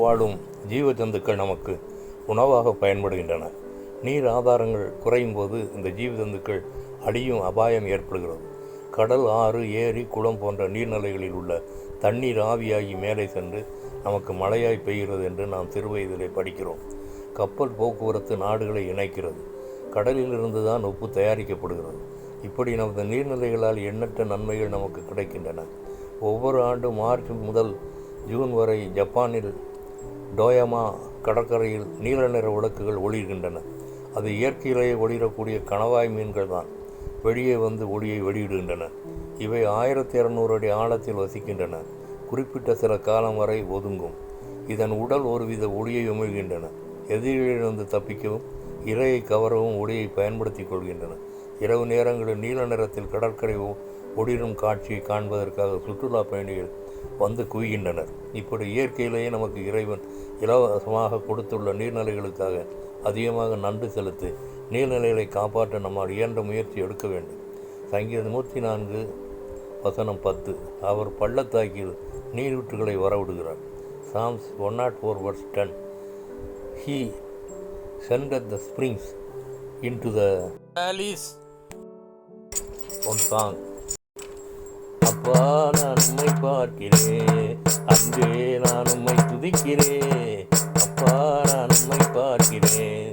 வாழும் ஜீவ ஜந்துக்கள் நமக்கு உணவாக பயன்படுகின்றன. நீர் ஆதாரங்கள் குறையும் போது இந்த ஜீவ ஜந்துக்கள் அழியும் அபாயம் ஏற்படுகிறது. கடல், ஆறு, ஏரி, குளம் போன்ற நீர்நிலைகளில் உள்ள தண்ணீர் ஆவியாகி மேலே சென்று நமக்கு மழையாய் பெய்கிறது என்று நாம் சிறுவயதிலே படிக்கிறோம். கப்பல் போக்குவரத்து நாடுகளை இணைக்கிறது. கடலிலிருந்து தான் உப்பு தயாரிக்கப்படுகிறது. இப்படி நமது நீர்நிலைகளால் எண்ணற்ற நன்மைகள் நமக்கு கிடைக்கின்றன. ஒவ்வொரு ஆண்டும் மார்ச் முதல் ஜூன் வரை ஜப்பானில் டோயமா கடற்கரையில் நீல நிற விளக்குகள் ஒளிர்கின்றன. அது இயற்கையிலேயே ஒளிரக்கூடிய கணவாய் மீன்கள் தான் வெளியே வந்து ஒளியை வெளியிடுகின்றன. இவை 1200 அடி ஆழத்தில் வசிக்கின்றன. குறிப்பிட்ட சில காலம் வரை ஒதுங்கும். இதன் உடல் ஒருவித ஒளியை உமிழ்கின்றன. எதிரிகளிலிருந்து தப்பிக்கவும் இரையை கவரவும் ஒளியை பயன்படுத்தி கொள்கின்றன. இரவு நேரங்களில் நீல நிறத்தில் கடற்கரை ஒளிரும் காட்சியை காண்பதற்காக சுற்றுலா பயணிகள் வந்து குவிகின்றனர். இப்படி இயற்கையிலேயே நமக்கு இறைவன் இலவசமாக கொடுத்துள்ள நீர்நிலைகளுக்காக அதிகமாக நன்றி செலுத்தி நீர்நிலைகளை காப்பாற்ற நம்மால் இயன்ற முயற்சி எடுக்க வேண்டும். சங்கீதம் 104:10 அவர் பள்ளத்தாக்கில் நீரூற்றுகளை வரவிடுகிறார். Psalms 104:10 He sendeth the springs into the valleys. One song. அப்பா நான் உம்மை பார்க்கிறேன், அன்பே நான் உம்மை துதிக்கிறேன். அப்பா நான் உம்மை பார்க்கிறேன்,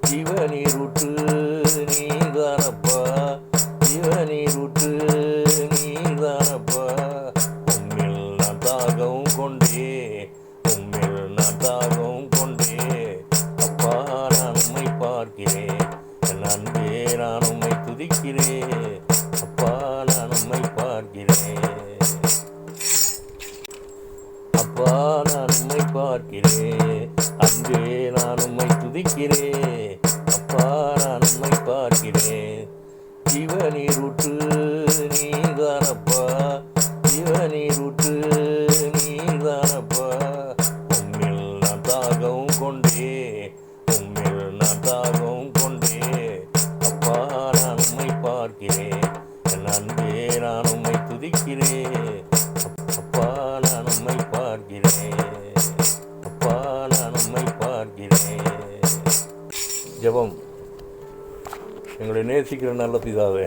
ஜீவநீர் ஊற்று நீதானப்பா, ஜீவநீர் ஊற்று நீதானப்பா. உம்மில் நான் தாகவும் கொண்டே, உம்மில் நான் தாகவும் கொண்டே. அப்பா நான் உம்மை பார்க்கிறேன், என் அன்பே நான் உம்மை துதிக்கிறேன். அப்பா நான் உம்மை பார்க்கிறேன், அப்பா நான் உம்மை பார்க்கிறேன், அன்பே நான் உம்மை துதிக்கிறேன். அப்பா நான் உம்மை பார்க்கிறேன், ஜீவநீர் ஊற்று நீதானப்பா, ஜீவநீர் ஊற்று நீதானப்பா. உம்மில் நான் தாகவும் கொண்டே, உம்மில் நான் தாகவும் கொண்டே. அப்பா நான் உம்மை பார்க்கிறேன், என் அன்பே நான் உம்மை துதிக்கிறேன். அப்பா நான் உம்மை பார்க்கிறேன், அப்பா நான் உம்மை பார்க்கிறேன். ஜெபம். எங்களை நேசிக்கிற நல்ல பிதாவே,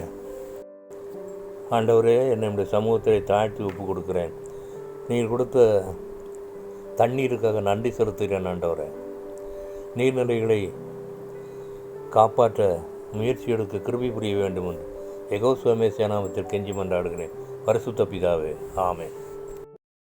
ஆண்டவரே, என்னுடைய சமூகத்தை தாழ்த்தி ஒப்பு கொடுக்கிறேன். நீர் கொடுத்த தண்ணீருக்காக நன்றி செலுத்துகிறேன். ஆண்டவரே, நீர்நிலைகளை காப்பாற்ற முயற்சி எடுக்க கிருபை புரிய வேண்டும் என்று யெகோவா சேனாமத்தில் கெஞ்சி மன்றாடுகிறேன். பரிசுத்த பிதாவே, ஆமென்.